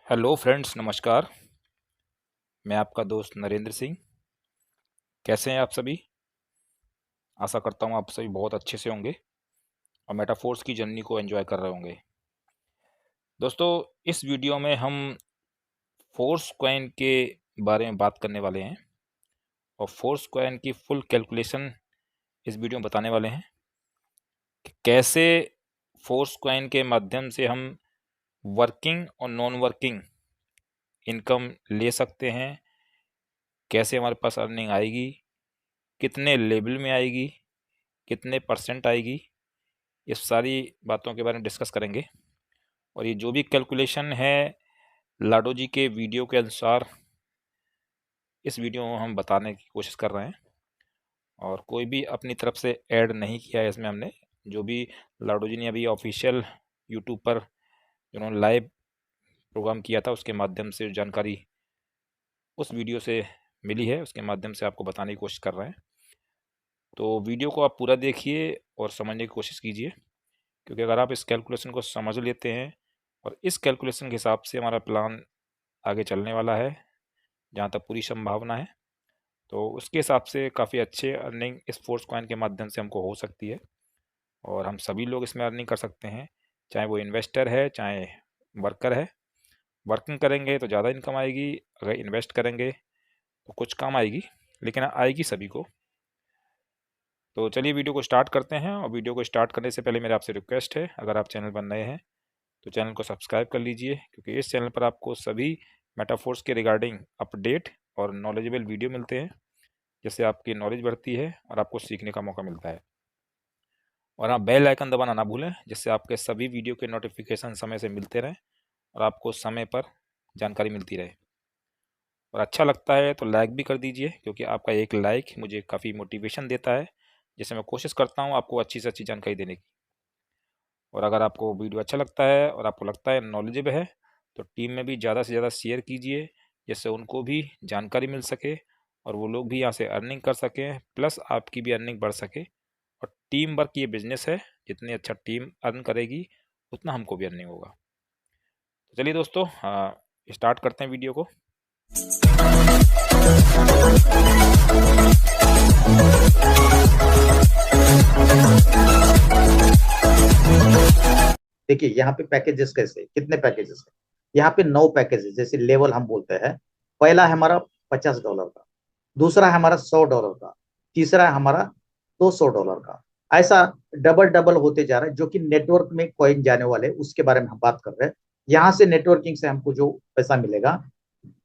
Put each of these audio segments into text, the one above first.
Hello friends, नमस्कार। मैं आपका दोस्त नरेंद्र सिंह। कैसे हैं आप सभी? आशा करता हूं आप सभी बहुत अच्छे से होंगे और मेटाफोर्स की जर्नी को एंजॉय कर रहे होंगे। दोस्तों, इस वीडियो में हम फोर्स कॉइन के बारे में बात करने वाले हैं और फोर्स कॉइन की फुल कैलकुलेशन इस वीडियो में बताने वाले हैं कि कैसे फोर्स कॉइन के माध्यम से हम वर्किंग और नॉन वर्किंग इनकम ले सकते हैं, कैसे हमारे पास अर्निंग आएगी, कितने लेवल में आएगी, कितने परसेंट आएगी। ये सारी बातों के बारे में डिस्कस करेंगे और ये जो भी कैलकुलेशन है लाडो जी के वीडियो के अनुसार इस वीडियो में हम बताने की कोशिश कर रहे हैं और कोई भी अपनी तरफ से ऐड नहीं किया है इसमें हमने। जो भी लाडो जी ने अभी ऑफिशियल यूट्यूब पर जिन्होंने लाइव प्रोग्राम किया था उसके माध्यम से जानकारी उस वीडियो से मिली है, उसके माध्यम से आपको बताने की कोशिश कर रहे हैं। तो वीडियो को आप पूरा देखिए और समझने की कोशिश कीजिए, क्योंकि अगर आप इस कैलकुलेशन को समझ लेते हैं और इस कैलकुलेशन के हिसाब से हमारा प्लान आगे चलने वाला है, जहाँ तक पूरी संभावना है, तो उसके हिसाब से काफ़ी अच्छे अर्निंग इस फोर्स कॉइन के माध्यम से हमको हो सकती है और हम सभी लोग इसमें अर्निंग कर सकते हैं, चाहे वो इन्वेस्टर है चाहे वर्कर है। वर्किंग करेंगे तो ज़्यादा इनकम आएगी, अगर इन्वेस्ट करेंगे तो कुछ कम आएगी, लेकिन आएगी सभी को। तो चलिए वीडियो को स्टार्ट करते हैं और वीडियो को स्टार्ट करने से पहले मेरा आपसे रिक्वेस्ट है, अगर आप चैनल पर नए हैं तो चैनल को सब्सक्राइब कर लीजिए, क्योंकि इस चैनल पर आपको सभी मेटाफोर्स के रिगार्डिंग अपडेट और नॉलेजेबल वीडियो मिलते हैं, जिससे आपकी नॉलेज बढ़ती है और आपको सीखने का मौका मिलता है। और आप बेल आइकन दबाना ना भूलें, जिससे आपके सभी वीडियो के नोटिफिकेशन समय से मिलते रहें और आपको समय पर जानकारी मिलती रहे। और अच्छा लगता है तो लाइक भी कर दीजिए, क्योंकि आपका एक लाइक मुझे काफ़ी मोटिवेशन देता है, जिससे मैं कोशिश करता हूँ आपको अच्छी से अच्छी जानकारी देने की। और अगर आपको वीडियो अच्छा लगता है और आपको लगता है नॉलेजेबल है, तो टीम में भी ज़्यादा से ज़्यादा शेयर कीजिए, जिससे उनको भी जानकारी मिल सके और वो लोग भी यहाँ से अर्निंग कर सकें, प्लस आपकी भी अर्निंग बढ़ सके। और टीम वर्क ये बिजनेस है, जितनी अच्छा टीम अर्न करेगी उतना हमको भी अर्निंग होगा। तो चलिए दोस्तों, स्टार्ट करते हैं वीडियो को। देखिए यहाँ पे पैकेजेस कैसे, कितने पैकेजेस है। यहाँ पे 9 पैकेजेस, जैसे लेवल हम बोलते हैं। पहला है हमारा $50 का, दूसरा है हमारा $100 का, तीसरा है हमारा $200 का। ऐसा डबल डबल होते जा रहा है, जो कि नेटवर्क में कॉइन जाने वाले उसके बारे में हम बात कर रहे हैं। यहाँ से नेटवर्किंग से हमको जो पैसा मिलेगा,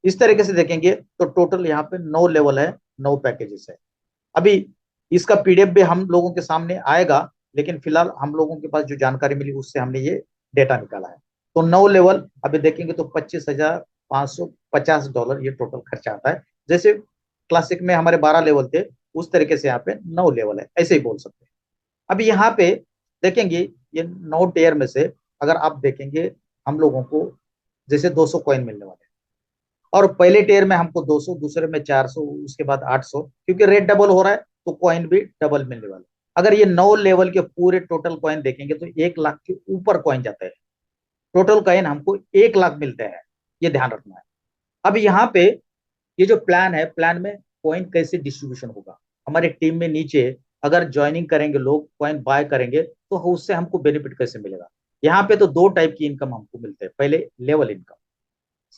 इस तरीके से देखेंगे तो टोटल यहाँ पे 9 लेवल है, 9 पैकेजेस है। अभी इसका पीडीएफ भी हम लोगों के सामने आएगा, लेकिन फिलहाल हम लोगों के पास जो जानकारी मिली उससे हमने ये डेटा निकाला है। तो 9 लेवल अभी देखेंगे तो $25,550 ये टोटल खर्चा आता है। जैसे क्लासिक में हमारे 12 लेवल थे, उस तरीके से यहाँ पे 9 लेवल है, ऐसे ही बोल सकते हैं। अभी यहाँ पे देखेंगे ये 9 टेयर में से अगर आप देखेंगे हम लोगों को जैसे 200 कॉइन मिलने वाले हैं, और पहले टेयर में हमको 200, दूसरे में 400, उसके बाद 800, क्योंकि रेट डबल हो रहा है तो कॉइन भी डबल मिलने वाला है। अगर ये 9 लेवल के पूरे टोटल कॉइन देखेंगे तो 1 लाख के ऊपर कॉइन जाते हैं। टोटल कॉइन हमको 1 लाख मिलते हैं, ये ध्यान रखना है। अब यहाँ पे ये जो प्लान है, प्लान में कॉइन कैसे डिस्ट्रीब्यूशन होगा, हमारे टीम में नीचे अगर ज्वाइनिंग करेंगे लोग, कॉइन बाय करेंगे, तो उससे हमको बेनिफिट कैसे मिलेगा। यहाँ पे तो 2 टाइप की इनकम हमको मिलते हैं। पहले लेवल इनकम,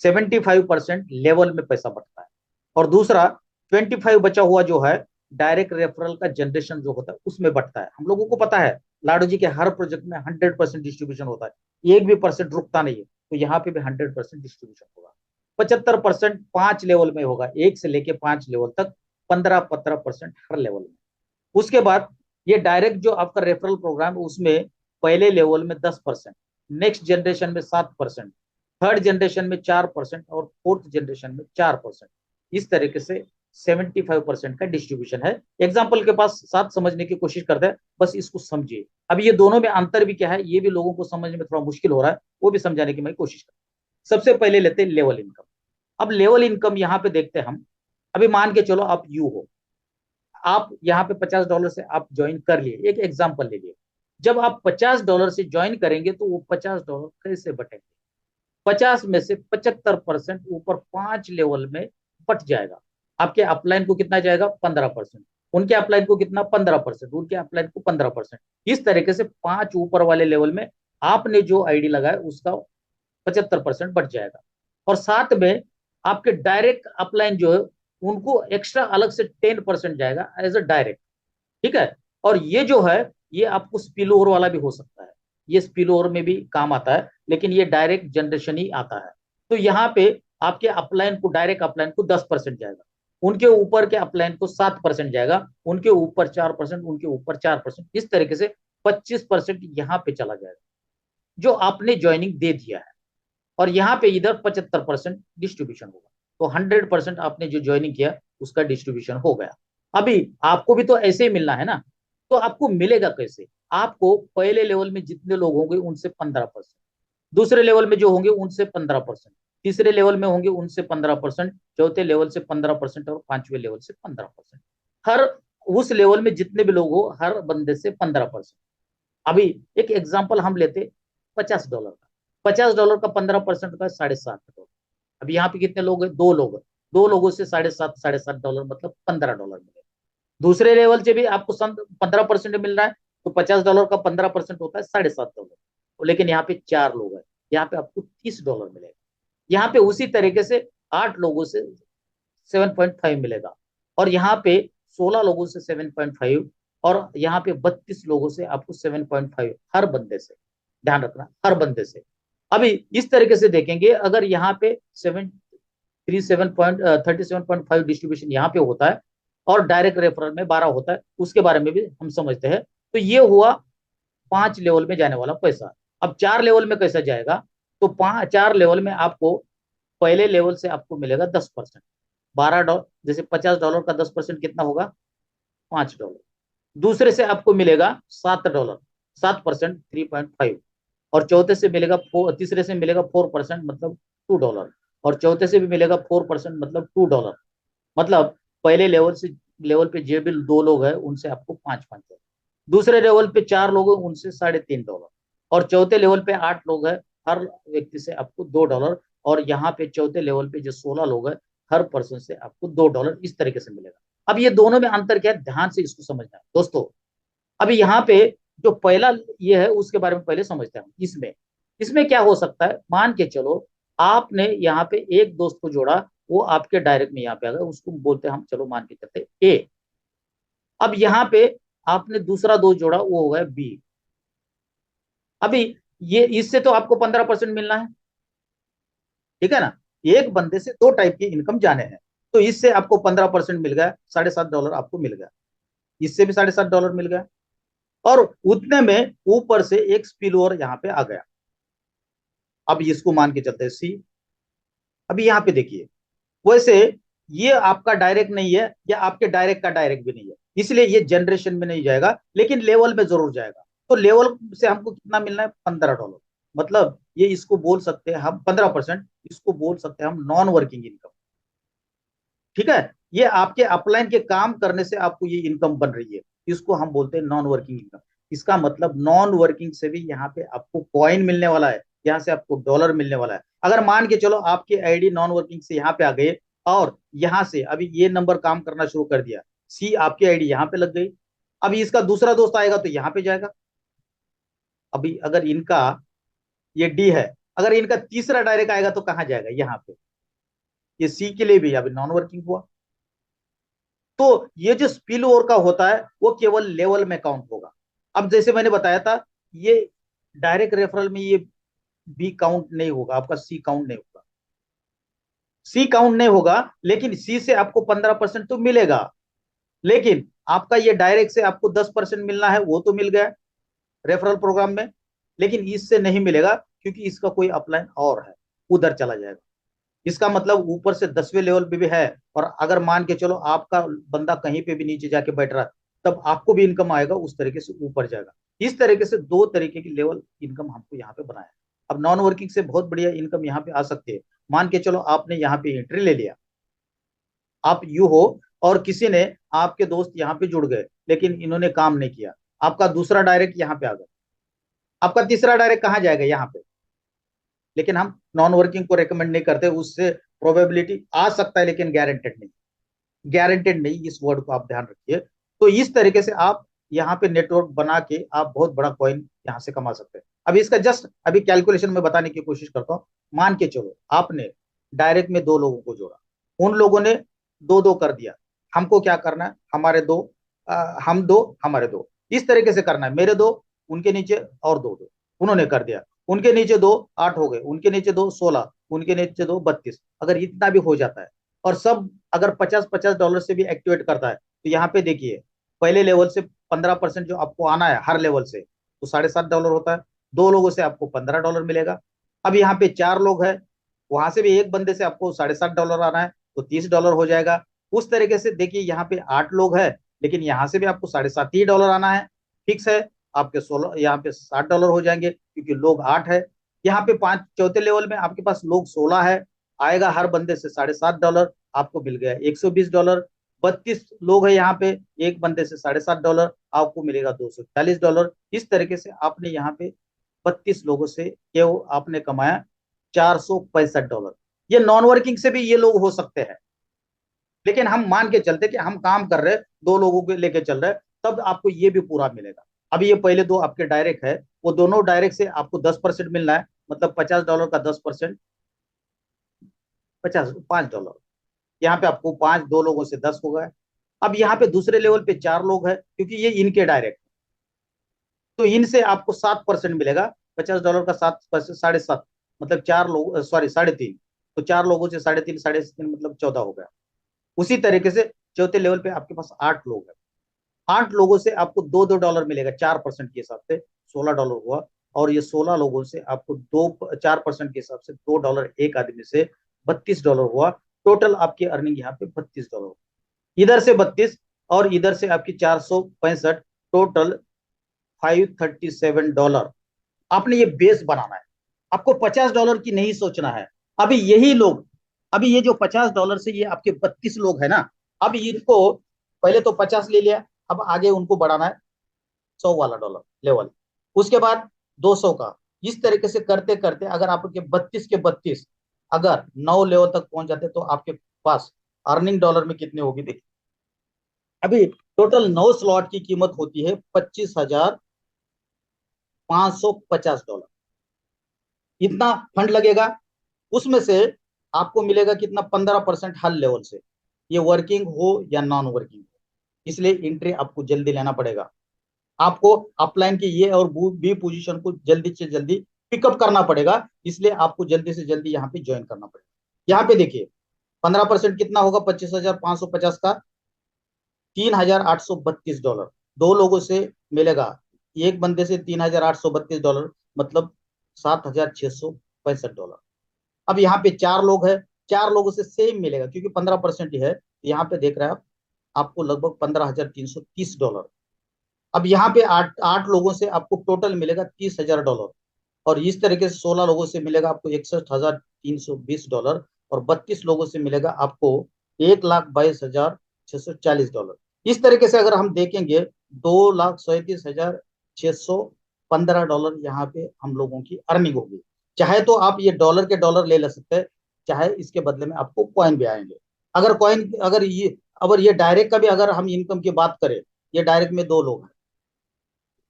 75% लेवल में पैसा बढ़ता है, और दूसरा 25 बचा हुआ जो है डायरेक्ट रेफरल का जनरेशन जो होता है उसमें बढ़ता है। हम लोगों को पता है लाडो जी के हर प्रोजेक्ट में 100% डिस्ट्रीब्यूशन होता है, एक भी परसेंट रुकता नहीं है, तो यहाँ पे भी 100% डिस्ट्रीब्यूशन होगा। 75% 5 लेवल में होगा, 1 से लेके 5 लेवल तक, 15-15% हर लेवल में। उसके बाद ये डायरेक्ट जो आपका रेफरल प्रोग्राम है उसमें पहले लेवल में 10%, नेक्स्ट जनरेशन में 7%, थर्ड जनरेशन में 4% और फोर्थ जनरेशन में 4%। इस तरीके से 75% का डिस्ट्रीब्यूशन है। एग्जाम्पल के पास साथ समझने की कोशिश करते हैं, बस इसको समझिए। अब ये दोनों में अंतर भी क्या है ये भी लोगों को समझने में थोड़ा मुश्किल हो रहा है, वो भी समझाने की मैं कोशिश करता हूँ। सबसे पहले लेते हैं लेवल इनकम। अब लेवल इनकम यहाँ पे देखते हैं हम। अभी मान के चलो आप यू हो, आप यहाँ पे $50 से आप ज्वाइन कर लिए, एक एग्जाम्पल ले लिए। जब आप $50 से ज्वाइन करेंगे तो वो $50 कैसे बटेंगे, 50 में से 75% ऊपर 5 लेवल में बट जाएगा। आपके अपलाइन को कितना जाएगा? 15%। उनके अपलाइन को कितना? 15%। उनके अपलाइन को 15%। इस तरीके से 5 ऊपर वाले लेवल में आपने जो आईडी लगाया उसका 75% बढ़ जाएगा। और साथ में आपके डायरेक्ट अपलाइन जो है उनको एक्स्ट्रा अलग से 10% जाएगा एज अ डायरेक्ट। ठीक है। और ये जो है ये आपको स्पिल ओवर वाला भी हो सकता है, ये स्पिल ओवर में भी काम आता है, लेकिन ये डायरेक्ट जनरेशन ही आता है। तो यहाँ पे आपके अपलाइन को, डायरेक्ट अपलाइन को 10% जाएगा, उनके ऊपर के अपलाइन को 7% जाएगा, उनके ऊपर 4%, उनके ऊपर 4%, इस तरीके से 25% यहाँ पे चला जाएगा जो आपने ज्वाइनिंग दे दिया है। और यहाँ पे इधर 75% डिस्ट्रीब्यूशन होगा। तो 100% आपने जो ज्वाइनिंग किया उसका डिस्ट्रीब्यूशन हो गया। अभी आपको भी तो ऐसे ही मिलना है ना। तो आपको मिलेगा कैसे? आपको पहले लेवल में जितने लोग होंगे उनसे 15%, दूसरे लेवल में जो होंगे उनसे 15%, तीसरे लेवल में होंगे उनसे 15%, चौथे लेवल से 15% और पांचवें लेवल से 15%। हर उस लेवल में जितने भी लोग हो हर बंदे से 15%। अभी एक एग्जाम्पल हम लेते $50 का। $50 का 15% का $7.5। अब यहाँ पे कितने लोग हैं? 2 लोग हैं। 2 लोगों से $7.5 मतलब $15 मिलेगा। दूसरे लेवल से भी आपको 15% मिल रहा है, तो $50 का 15% होता है $7.5। लेकिन यहाँ पे 4 लोग हैं, यहाँ पे आपको $30 मिलेगा। यहाँ पे उसी तरीके से 8 लोगों से 7.5 मिलेगा, और यहाँ पे 16 लोगों से 7.5, और यहाँ पे 32 लोगों से आपको 7.5 हर बंदे से। ध्यान रखना, हर बंदे से। अभी इस तरीके से देखेंगे, अगर यहाँ पे 37.5 डिस्ट्रीब्यूशन यहाँ पे होता है और डायरेक्ट रेफरल में 12 होता है, उसके बारे में भी हम समझते हैं। तो ये हुआ 5 लेवल में जाने वाला पैसा। अब 4 लेवल में कैसा जाएगा? तो 4 लेवल में आपको पहले लेवल से आपको मिलेगा 10%। $12, जैसे $50 का 10% कितना होगा? $5। दूसरे से आपको मिलेगा $7, 7% 3.5। और चौथे से मिलेगा तीसरे से मिलेगा 4% मतलब $2। और चौथे से भी मिलेगा 4% मतलब $2। मतलब पहले लेवल पे जो भी 2 लोग हैं उनसे आपको 5-5 डॉलर, दूसरे लेवल पे 4 लोग हैं उनसे $3.5, और चौथे लेवल पे 8 लोग हैं, हर व्यक्ति से आपको $2। और यहाँ पे चौथे लेवल पे जो 16 लोग हैं हर पर्सन से आपको $2 इस तरीके से मिलेगा। अब ये दोनों में अंतर क्या है, ध्यान से इसको समझना है दोस्तों। अभी यहाँ पे जो पहला ये है उसके बारे में पहले समझते हैं। इसमें इसमें क्या हो सकता है, मान के चलो आपने यहाँ पे एक दोस्त को जोड़ा, वो आपके डायरेक्ट में यहाँ पे आ गया, उसको बोलते हैं हम, चलो मान के चलते ए। अब यहाँ पे आपने दूसरा दोस्त जोड़ा, वो हो गया बी। अभी ये इससे तो आपको 15% मिलना है, ठीक है ना। एक बंदे से 2 टाइप की इनकम जाने हैं, तो इससे आपको 15% मिल गया, $7.5 आपको मिल गया, इससे भी $7.5 मिल गया। और उतने में ऊपर से एक स्पिल ओवर यहाँ पे आ गया। अब इसको मान के चलते हैं सी। अभी यहाँ पे देखिए, वैसे ये आपका डायरेक्ट नहीं है, या आपके डायरेक्ट का डायरेक्ट भी नहीं है, इसलिए ये जनरेशन में नहीं जाएगा, लेकिन लेवल में जरूर जाएगा। तो लेवल से हमको कितना मिलना है? $15। मतलब ये इसको बोल सकते हैं हम 15%, इसको बोल सकते हैं हम नॉन वर्किंग इनकम। ठीक है। ये आपके अपलाइन के काम करने से आपको ये इनकम बन रही है, इसको हम बोलते हैं नॉन वर्किंग इनकम। इसका मतलब नॉन वर्किंग से भी यहाँ पे आपको कॉइन मिलने वाला है, यहाँ से आपको डॉलर मिलने वाला है। अगर मान के चलो आपकी आईडी नॉन वर्किंग से यहाँ पे आ गई, और यहाँ से अभी ये नंबर काम करना शुरू कर दिया, सी आपकी आईडी यहाँ पे लग गई, अभी इसका दूसरा दोस्त आएगा तो यहाँ पे जाएगा। अभी अगर इनका ये डी है, अगर इनका तीसरा डायरेक्ट आएगा तो कहाँ जाएगा? यहाँ पे। ये सी के लिए भी अभी नॉन वर्किंग हुआ। तो ये जो स्पिल ओवर का होता है वो केवल लेवल में काउंट होगा। अब जैसे मैंने बताया था, ये डायरेक्ट रेफरल में ये बी काउंट नहीं होगा, आपका सी काउंट नहीं होगा, सी काउंट नहीं होगा, लेकिन सी से आपको 15% तो मिलेगा। लेकिन आपका ये डायरेक्ट से आपको 10% मिलना है, वो तो मिल गया रेफरल प्रोग्राम में, लेकिन इससे नहीं मिलेगा क्योंकि इसका कोई अपलाइन और है, उधर चला जाएगा। इसका मतलब ऊपर से 10वें लेवल पे भी है, और अगर मान के चलो आपका बंदा कहीं पे भी नीचे जाके बैठ रहा है, तब आपको भी इनकम आएगा, उस तरीके से ऊपर जाएगा। इस तरीके से 2 तरीके की लेवल इनकम हमको यहाँ पे बनाया। अब नॉन वर्किंग से बहुत बढ़िया इनकम यहाँ पे आ सकती है। मान के चलो आपने यहाँ पे एंट्री ले लिया, आप यू हो, और किसी ने, आपके दोस्त यहाँ पे जुड़ गए लेकिन इन्होंने काम नहीं किया, आपका दूसरा डायरेक्ट यहाँ पे आ गया, आपका तीसरा डायरेक्ट कहाँ जाएगा? यहाँ पे। लेकिन हम नॉन वर्किंग को रेकमेंड नहीं करते, उससे प्रोबेबिलिटी आ सकता है लेकिन गारंटेड नहीं। गारंटेड नहीं, इस वर्ड को आप ध्यान रखिए। तो इस तरीके से आप यहाँ पे नेटवर्क बना के आप बहुत बड़ा कॉइन यहाँ से कमा सकते हैं। अभी इसका जस्ट अभी कैलकुलेशन में बताने की कोशिश करता हूँ। मान के चलो आपने डायरेक्ट में दो लोगों को जोड़ा, उन लोगों ने दो दो कर दिया, हमको क्या करना है, हमारे दो हम दो हमारे दो, इस तरीके से करना है। मेरे दो, उनके नीचे और दो दो, उन्होंने कर दिया। उनके नीचे दो, 8 हो गए, उनके नीचे दो, 16, उनके नीचे दो, 32। अगर इतना भी हो जाता है और सब अगर 50-50 डॉलर से भी एक्टिवेट करता है, तो यहाँ पे देखिए पहले लेवल से 15% जो आपको आना है हर लेवल से, तो $7.5 होता है। दो लोगों से आपको $15 मिलेगा। अब यहाँ पे चार लोग हैं, वहां से भी एक बंदे से आपको $7.5 आना है, तो $30 हो जाएगा। उस तरीके से देखिए यहाँ पे 8 लोग है, लेकिन यहाँ से भी आपको $7.5 आना है, फिक्स है। आपके 16 यहाँ पे $60 हो जाएंगे क्योंकि लोग 8 है। यहाँ पे पांच चौथे लेवल में आपके पास लोग 16 है, आएगा हर बंदे से $7.5, आपको मिल गया $120। 32 लोग है यहाँ पे, एक बंदे से $7.5, आपको मिलेगा $240। इस तरीके से आपने यहाँ पे 32 लोगों से केवल आपने कमाया $465। ये नॉन वर्किंग से भी ये लोग हो सकते हैं, लेकिन हम मान के चलते कि हम काम कर रहे हैं, दो लोगों को लेके चल रहे हैं, तब आपको ये भी पूरा मिलेगा। अभी ये पहले दो आपके डायरेक्ट है, वो दोनों डायरेक्ट से आपको 10% मिलना है, मतलब $50 का 10%, 5 $5। यहाँ पे आपको पांच, दो लोगों से 10 हो गए। अब यहाँ पे दूसरे लेवल पे चार लोग हैं, क्योंकि ये इनके डायरेक्ट, तो इनसे आपको 7% मिलेगा। $50 का 7%, 7.5, मतलब चार लोग, सॉरी 3.5। तो चार लोगों से 3.5, 3.5 मतलब 14 हो गया। उसी तरीके से चौथे लेवल पे आपके पास 8 लोग हैं, 8 लोगों से आपको $2-2 मिलेगा, 4% के हिसाब से $16 हुआ। और ये 16 लोगों से आपको दो 4% के हिसाब से $2 एक आदमी से $32 हुआ। टोटल आपकी अर्निंग यहाँ पे $32, इधर से 32 और इधर से आपकी 465, टोटल $537। आपने ये बेस बनाना है, आपको $50 की नहीं सोचना है। अभी यही लोग, अभी ये जो $50 से ये आपके 32 लोग है ना, अब इनको पहले तो 50 ले लिया, अब आगे उनको बढ़ाना है 100 वाला लेवल, उसके बाद 200 का। इस तरीके से करते करते अगर आपके 32 के 32 अगर 9 लेवल तक पहुंच जाते, तो आपके पास अर्निंग डॉलर में कितने होगी देखिए। अभी टोटल 9 स्लॉट की कीमत होती है $25,550। इतना फंड लगेगा, उसमें से आपको मिलेगा कितना, 15% हर लेवल से, ये वर्किंग हो या नॉन वर्किंग हो। इसलिए एंट्री आपको जल्दी लेना पड़ेगा, आपको अपलाइन की ये और बी पोजीशन को जल्दी से जल्दी पिकअप करना पड़ेगा। इसलिए आपको जल्दी से जल्दी यहाँ पे ज्वाइन करना पड़ेगा। यहाँ पे देखिए 15% कितना होगा, 25,550 का, $3,832। दो लोगों से मिलेगा, एक बंदे से $3,832, मतलब $7,665। अब यहाँ पे चार लोग है, चार लोगों से सेम मिलेगा क्योंकि 15% ही है। यहाँ पे देख रहे हैं आप, आपको लगभग $15,330। अब यहाँ पे आठ आठ लोगों से आपको टोटल मिलेगा $30,000। और इस तरीके से 16 लोगों से मिलेगा आपको $61,320। और 32 लोगों से मिलेगा आपको $1,22,640। इस तरीके से अगर हम देखेंगे, $2,37,615 यहाँ पे हम लोगों की अर्निंग होगी। चाहे तो आप ये डॉलर के डॉलर ले सकते हैं, चाहे इसके बदले में आपको कॉइन भी आएंगे। अगर कॉइन, अगर ये डायरेक्ट का भी अगर हम इनकम की बात करें, ये डायरेक्ट में दो लोग हैं,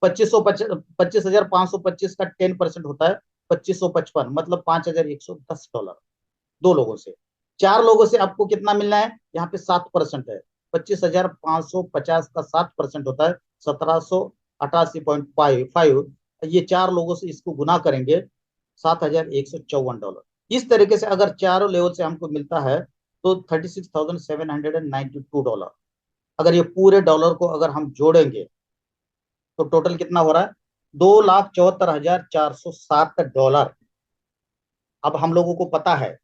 25,525 का 10% होता है 2555, मतलब $5,110। दो लोगों से, चार लोगों से आपको कितना मिलना है, यहाँ पे 7% है, 25,550 का 7% होता है 1788.5। ये चार लोगों से इसको गुना करेंगे, $7,154। इस तरीके से अगर चारों लेवल से हमको मिलता है, तो $36,792। अगर ये पूरे डॉलर को अगर हम जोड़ेंगे, तो टोटल कितना हो रहा है, $2,74,407। अब हम लोगों को पता है,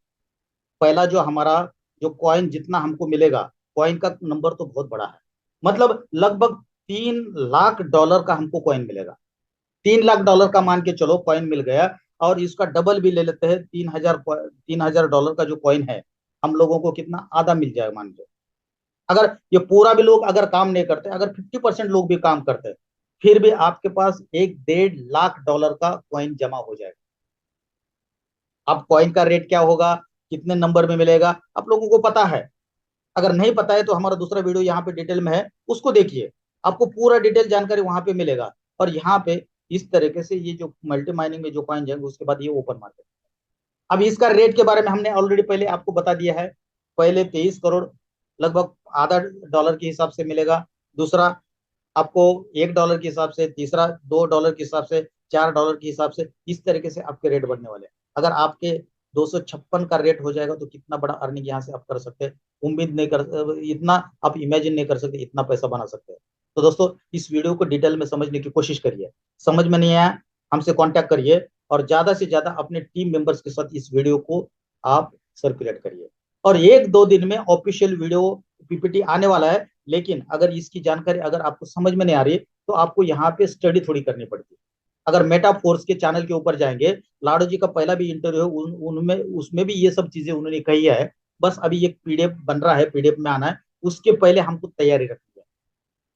पहला जो हमारा जो कॉइन जितना हमको मिलेगा, कॉइन का नंबर तो बहुत बड़ा है, मतलब लगभग $3 लाख का हमको कॉइन मिलेगा। $3 लाख का मान के चलो कॉइन मिल गया, और इसका डबल भी ले लेते हैं, 3,000 का जो कॉइन है, हम लोगों को कितना आधा मिल जाएगा मान लो। अगर ये पूरा भी लोग अगर काम नहीं करते, अगर 50% लोग भी काम करते, फिर भी आपके पास 1 $1.5 लाख का कॉइन जमा हो जाएगा। आप कॉइन का रेट क्या होगा, कितने नंबर में मिलेगा, आप लोगों को पता है। अगर नहीं पता है तो हमारा दूसरा वीडियो यहाँ पे डिटेल में है, उसको देखिए, आपको पूरा डिटेल जानकारी वहां पे मिलेगा। और यहाँ पे इस तरीके से ये जो मल्टी माइनिंग में जो कॉइन जाएंगे उसके बाद ये ओपन मार्केट। अब इसका रेट के बारे में हमने ऑलरेडी पहले आपको बता दिया है। पहले 23 करोड़ लगभग आधा डॉलर के हिसाब से मिलेगा, दूसरा आपको $1 के हिसाब से, तीसरा $2 के हिसाब से, $4 के हिसाब से, इस तरीके से आपके रेट बढ़ने वाले हैं। अगर आपके 256 का रेट हो जाएगा तो कितना बड़ा अर्निंग यहाँ से आप कर सकते हैं, उम्मीद नहीं कर, इतना आप इमेजिन नहीं कर सकते इतना पैसा बना सकते हैं। तो दोस्तों इस वीडियो को डिटेल में समझने की कोशिश करिए, समझ में नहीं आया हमसे कांटेक्ट करिए, और ज्यादा से ज्यादा अपने टीम मेंबर्स के साथ इस वीडियो को आप सर्कुलेट करिए। और 1-2 दिन में ऑफिशियल वीडियो पीपीटी आने वाला है। लेकिन अगर इसकी जानकारी अगर आपको समझ में नहीं आ रही तो आपको यहाँ पे स्टडी थोड़ी करनी पड़ती है। अगर मेटाफोर्स के चैनल के ऊपर जाएंगे, लाडो जी का पहला भी इंटरव्यू उनमें उसमें भी ये सब चीजें उन्होंने कही है। बस अभी एक पीडीएफ बन रहा है, पीडीएफ में आना है, उसके पहले हमको तैयारी रखनी है,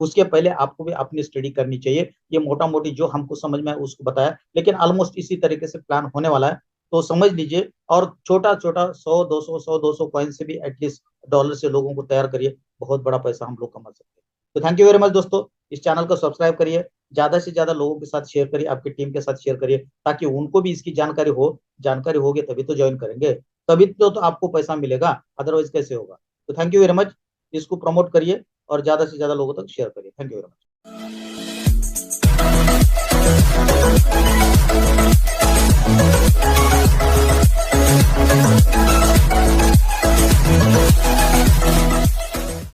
उसके पहले आपको भी अपनी स्टडी करनी चाहिए। ये मोटा मोटी जो हमको समझ में आया उसको बताया, लेकिन ऑलमोस्ट इसी तरीके से प्लान होने वाला है। तो समझ लीजिए, और छोटा छोटा 100 200 कॉइन से भी एटलीस्ट डॉलर से लोगों को तैयार करिए, बहुत बड़ा पैसा हम लोग कमा सकते हैं। तो थैंक यू वेरी मच दोस्तों, इस चैनल को सब्सक्राइब करिए, ज्यादा से ज्यादा लोगों के साथ शेयर करिए, आपकी टीम के साथ शेयर करिए, ताकि उनको भी इसकी जानकारी हो। जानकारी होगी तभी तो ज्वाइन करेंगे, तभी तो आपको पैसा मिलेगा, अदरवाइज कैसे होगा। तो थैंक यू वेरी मच, इसको प्रमोट करिए और ज्यादा से ज्यादा लोगों तक शेयर करिए। Thank you very much.